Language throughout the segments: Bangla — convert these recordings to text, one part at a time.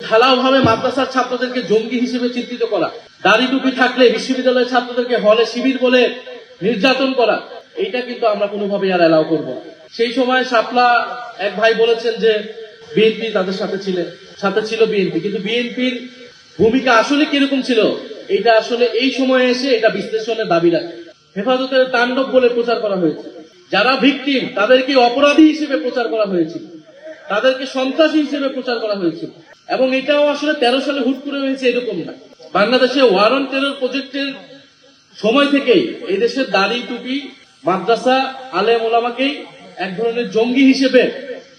ঢালাওভাবে মাদ্রাসার ছাত্রদেরকে জঙ্গি হিসেবে চিত্রিত করা, দাড়ি টুপি থাকলে বিশ্ববিদ্যালয়ের ছাত্রদেরকে হলে শিবির বলে নির্যাতন করা, এইটা কিন্তু আমরা কোনোভাবেই আর অ্যালাউ করবো না। সেই সময় শাপলা এক ভাই বলেছেন যে বিএনপি তাদের সাথে ছিল বিএনপি, কিন্তু বিএনপির ভূমিকা আসলে কিরকম ছিল এটা আসলে এই সময়ে এসে এটা বিশ্লেষণের দাবি রাখে। হেফাজতের তাণ্ডব বলে প্রচার করা হয়েছে, যারা ভিকটিম তাদেরকে অপরাধী হিসেবে প্রচার করা হয়েছিল, তাদেরকে সন্ত্রাসী হিসেবে প্রচার করা হয়েছিল। এবং এটাও আসলে 13 সালে হুট করে হয়েছে এরকম না। বাংলাদেশে ওয়ার অন টেরর প্রজেক্টের সময় থেকেই এই দেশের দাড়ি টুপি মাদ্রাসা আলেম ওলামাকেই এক ধরনের জঙ্গি হিসেবে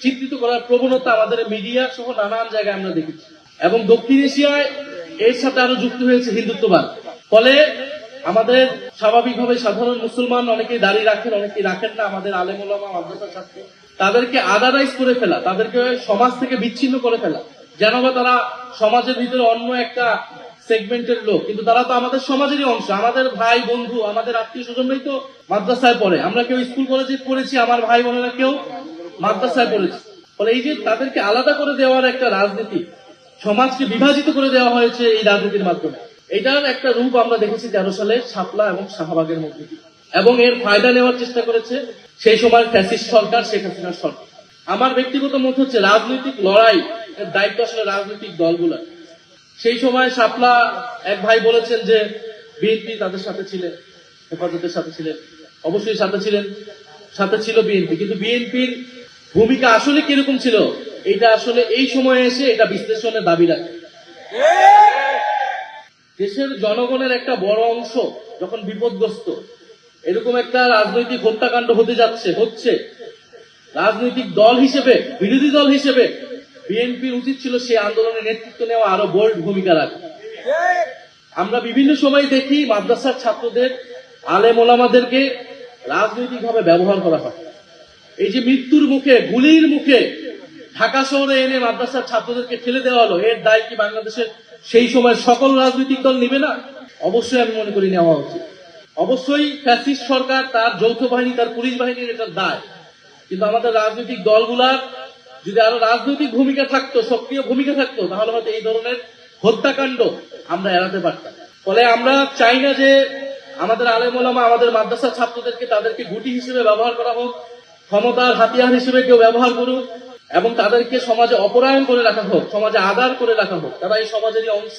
চিত্রিত করার প্রবণতা আমাদের মিডিয়া সহ নানান জায়গায় আমরা দেখেছি। এবং দক্ষিণ এশিয়ায় এর সাথে আরো যুক্ত হয়েছে হিন্দুত্ববাদ। ফলে আমাদের স্বাভাবিকভাবে সাধারণ মুসলমান অনেকেই দাড়ি রাখেন, অনেকেই রাখেন না। আমাদের আলেম ওলামা মাদ্রাসা ছাত্র তাদেরকে আদারাইজ করে ফেলা, তাদেরকে সমাজ থেকে বিচ্ছিন্ন করে ফেলা, যেন বা তারা সমাজের ভিতরে অন্য একটা সেগমেন্টের লোক, কিন্তু তারা তো আমাদের সমাজেরই অংশ, আমাদের ভাই বন্ধু, আমাদের আত্মীয় স্বজনরাই তো মাদ্রাসায় পড়ে। আমরা কেউ স্কুল কলেজে পড়েছি, আমার ভাই বোনেরা কেউ মাদ্রাসায় পড়েছি। ফলে এই যে তাদেরকে আলাদা করে দেওয়ার একটা রাজনীতি, সমাজকে বিভাজিত করে দেওয়া হয়েছে এই রাজনীতির মাধ্যমে, এটার একটা রূপ আমরা দেখেছি 13 সালে শাপলা এবং শাহবাগের মধ্যে। এবং এর ফায়দা নেওয়ার চেষ্টা করেছে সেই সময় ফ্যাসিস্ট সরকার, শেখ হাসিনার সরকার। আমার ব্যক্তিগত মত হচ্ছে রাজনৈতিক লড়াই এর দায়িত্ব আসলে রাজনৈতিক দলগুলোর। সেই সময় শাপলা এক ভাই বলেছেন যে বিএনপি তাদের সাথে ছিলেন, হেফাজতের সাথে ছিলেন, অবশ্যই সাথে ছিল বিএনপি, কিন্তু বিএনপির ভূমিকা আসলে কিরকম ছিল এটা আসলে এই সময়ে এসে এটা বিশ্লেষণের দাবি রাখে। দেশের জনগণের একটা বড় অংশ যখন বিপদগ্রস্ত, এরকম একটা রাজনৈতিক হত্যাকাণ্ড হচ্ছে, রাজনৈতিক দল হিসেবে, বিরোধী দল হিসেবে বিএনপির উচিত ছিল সেই আন্দোলনের নেতৃত্ব নেওয়া, আরো বোল্ড ভূমিকা রাখা। আমরা বিভিন্ন সময় দেখি মাদ্রাসার ছাত্রদের, আলেম ওলামাদেরকে রাজনৈতিকভাবে ব্যবহার করা হয়। এই যে মৃত্যুর মুখে, গুলির মুখে ঢাকা শহরে এনে মাদ্রাসার ছাত্রদেরকে ঠেলে দেওয়া হলো, এর দায় কি বাংলাদেশের সেই সময় সকল রাজনৈতিক দল নিবে না? অবশ্যই আমি মনে করি নেওয়া উচিত। অবশ্যই ফ্যাসিস্ট সরকার, তার যৌথ বাহিনী, তার পুলিশ বাহিনীর এটার দায়, কিন্তু আমাদের রাজনৈতিক দলগুলার যদি আরো রাজনৈতিক ভূমিকা থাকতো, সক্রিয় ভূমিকা থাকতো, তাহলে হয়তো এই ধরনের হত্যাকাণ্ড আমরা এড়াতে পারতাম। ফলে আমরা চাই না যে আমাদের আলেম ওলামা, আমাদের মাদ্রাসা ছাত্রদেরকে তাদেরকে গুটি হিসেবে ব্যবহার করা হোক, ক্ষমতার হাতিয়ার হিসেবে কেউ ব্যবহার করুক, এবং তাদেরকে সমাজে অপরায়ণ করে রাখা হোক, সমাজে আদার করে রাখা হোক। তারা এই সমাজেরই অংশ,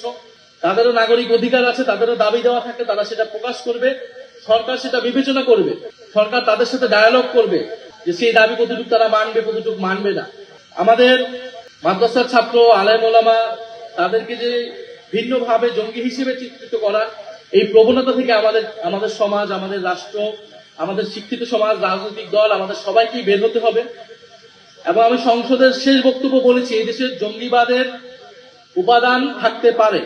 তাদেরও নাগরিক অধিকার আছে, তাদেরও দাবি দেওয়া থাকে, তারা সেটা প্রকাশ করবে, সরকার সেটা বিবেচনা করবে, সরকার তাদের সাথে ডায়ালগ করবে যে সেই দাবি কতটুকু তারা মানবে, কতটুকু মানবে না। আমাদের মাদ্রাসার ছাত্র, আলেম ওলামা তাদেরকে যে ভিন্নভাবে জঙ্গি হিসেবে চিত্রিত করা, এই প্রবণতা থেকে আমাদের সমাজ, আমাদের রাষ্ট্র, আমাদের শিক্ষিত সমাজ, রাজনৈতিক দল, আমাদের সবাইকেই বের হতে হবে। এবং আমি সংসদের শেষ বক্তব্য বলেছি, এই দেশের জঙ্গিবাদের উপাদান থাকতে পারে,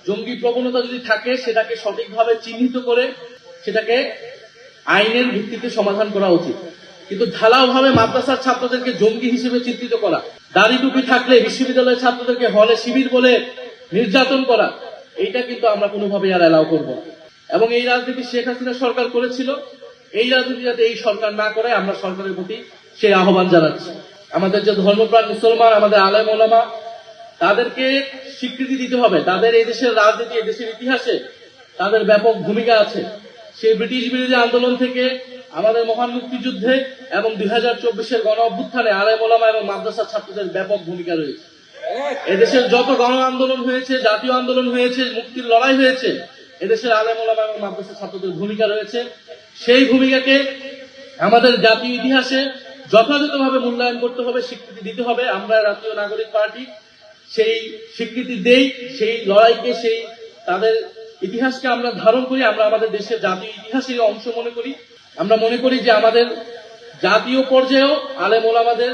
জঙ্গি প্রবণতা যদি থাকে সেটাকে সঠিকভাবে চিহ্নিত করে সেটাকে আইনের ভিত্তিতে সমাধান করা উচিত। কিন্তু ঢালাওভাবে মাদ্রাসার ছাত্রদেরকে জঙ্গি হিসেবে চিত্রিত করা, দাড়ি টুপি থাকলে বিশ্ববিদ্যালয়ের ছাত্রদেরকে হলে শিবির বলে নির্যাতন করা, এইটা কিন্তু আমরা কোনোভাবেই আর অ্যালাউ করবো না। এবং এই রাজনীতি শেখ হাসিনা সরকার করেছিল, এই রাজনীতি যাতে এই সরকার না করে আমরা সরকারের প্রতি সেই আহ্বান জানাচ্ছি। আমাদের যে ধর্মপ্রাণ মুসলমান, আমাদের আলেম ওলামা, তাদেরকে স্বীকৃতি দিতে হবে। তাদের এই দেশের রাজনীতি, এই দেশের ইতিহাসে তাদের ব্যাপক ভূমিকা আছে। সেই ব্রিটিশ বিরোধী আন্দোলন থেকে আমাদের মহান মুক্তিযুদ্ধে এবং 2024-এর গণ অভ্যুত্থানে আলেম ওলামা এবং মাদ্রাসা ছাত্রদের ব্যাপক ভূমিকা রয়েছে। এদেশের যত গণ আন্দোলন হয়েছে, জাতীয় আন্দোলন হয়েছে, মুক্তির লড়াই হয়েছে, এদেশের আলেম ওলামা এবং মাদ্রাসা ছাত্রদের ভূমিকা রয়েছে। সেই ভূমিকাকে আমাদের জাতীয় ইতিহাসে যথাযথভাবে মূল্যায়ন করতে হবে, স্বীকৃতি দিতে হবে। আমরা জাতীয় নাগরিক পার্টি সেই স্বীকৃতি দেই, সেই লড়াইকে, সেই তাদের ইতিহাসকে আমরা ধারণ করি, আমরা আমাদের দেশের জাতীয় ইতিহাসের অংশ মনে করি। আমরা মনে করি যে আমাদের জাতীয় পর্যায়েও আলেম ওলামাদের